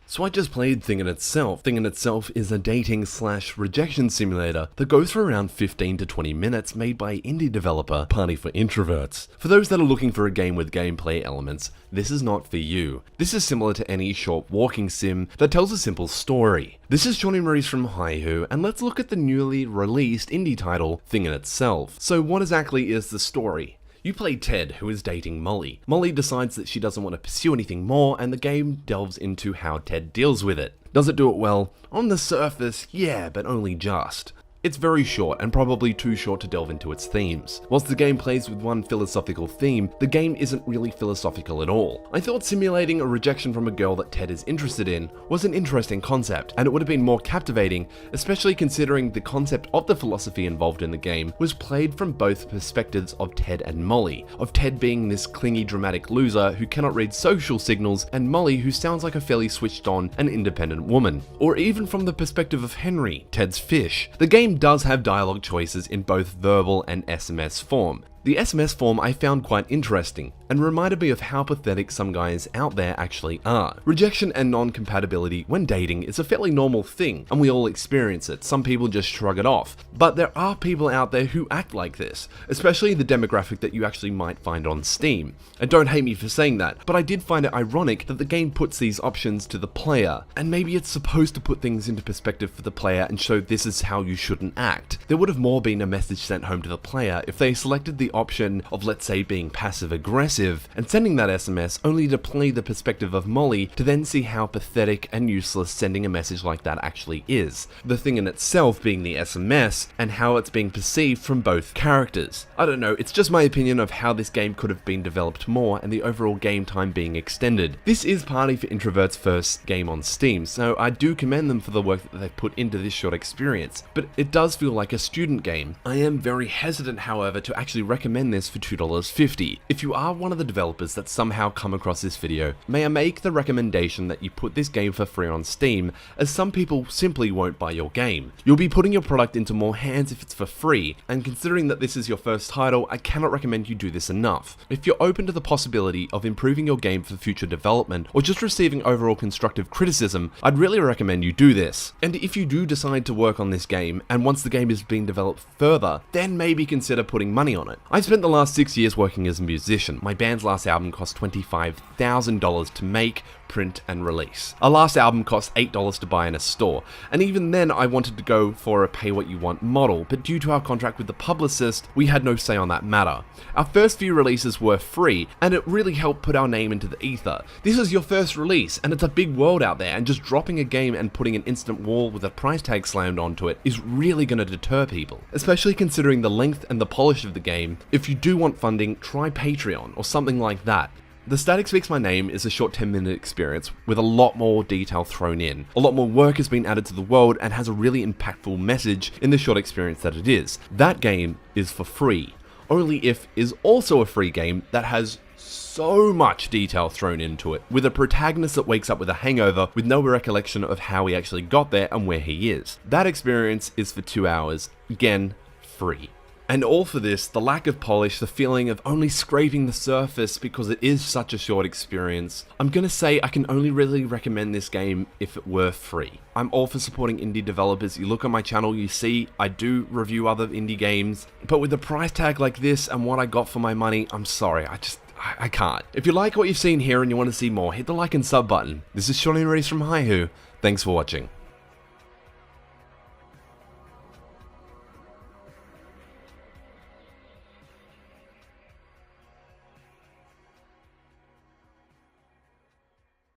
So I just played Thing in Itself. Thing in Itself is a dating / rejection simulator that goes for around 15 to 20 minutes, made by indie developer Party for Introverts. For those that are looking for a game with gameplay elements, this is not for you. This is similar to any short walking sim that tells a simple story. This is Johnny Maurice from Hihu, and let's look at the newly released indie title, Thing in Itself. So what exactly is the story? You play Ted, who is dating Molly. Molly decides that she doesn't want to pursue anything more, and the game delves into how Ted deals with it. Does it do it well? On the surface, yeah, but only just. It's very short, and probably too short to delve into its themes. Whilst the game plays with one philosophical theme, the game isn't really philosophical at all. I thought simulating a rejection from a girl that Ted is interested in was an interesting concept, and it would have been more captivating, especially considering the concept of the philosophy involved in the game was played from both perspectives of Ted and Molly, of Ted being this clingy, dramatic loser who cannot read social signals, and Molly who sounds like a fairly switched on and independent woman. Or even from the perspective of Henry, Ted's fish. The game does have dialogue choices in both verbal and SMS form. The SMS form I found quite interesting, and reminded me of how pathetic some guys out there actually are. Rejection and non-compatibility when dating is a fairly normal thing, and we all experience it. Some people just shrug it off. But there are people out there who act like this, especially the demographic that you actually might find on Steam. And don't hate me for saying that, but I did find it ironic that the game puts these options to the player, and maybe it's supposed to put things into perspective for the player and show this is how you shouldn't act. There would have more been a message sent home to the player if they selected the option of, let's say, being passive-aggressive and sending that SMS only to play the perspective of Molly to then see how pathetic and useless sending a message like that actually is. The thing in itself being the SMS and how it's being perceived from both characters. I don't know, it's just my opinion of how this game could have been developed more and the overall game time being extended. This is Party for Introverts' first game on Steam, so I do commend them for the work that they've put into this short experience, but it does feel like a student game. I am very hesitant, however, to actually recommend this for $2.50. If you are one of the developers that somehow come across this video, may I make the recommendation that you put this game for free on Steam, as some people simply won't buy your game. You'll be putting your product into more hands if it's for free, and considering that this is your first title, I cannot recommend you do this enough. If you're open to the possibility of improving your game for future development, or just receiving overall constructive criticism, I'd really recommend you do this. And if you do decide to work on this game, and once the game is being developed further, then maybe consider putting money on it. I spent the last 6 years working as a musician. My band's last album cost $25,000 to make, print, and release. Our last album cost $8 to buy in a store, and even then I wanted to go for a pay-what-you-want model, but due to our contract with the publicist, we had no say on that matter. Our first few releases were free, and it really helped put our name into the ether. This is your first release, and it's a big world out there, and just dropping a game and putting an instant wall with a price tag slammed onto it is really going to deter people, especially considering the length and the polish of the game. If you do want funding, try Patreon or something like that. The Static Speaks My Name is a short 10-minute experience with a lot more detail thrown in. A lot more work has been added to the world and has a really impactful message in the short experience that it is. That game is for free. Only If is also a free game that has so much detail thrown into it, with a protagonist that wakes up with a hangover with no recollection of how he actually got there and where he is. That experience is for 2 hours, again, free. And all for this, the lack of polish, the feeling of only scraping the surface because it is such a short experience. I'm gonna say I can only really recommend this game if it were free. I'm all for supporting indie developers. You look on my channel, you see I do review other indie games, but with a price tag like this and what I got for my money, I'm sorry, I can't. If you like what you've seen here and you want to see more, hit the like and sub button. This is Johnny Maurice from Hihu. Thanks for watching.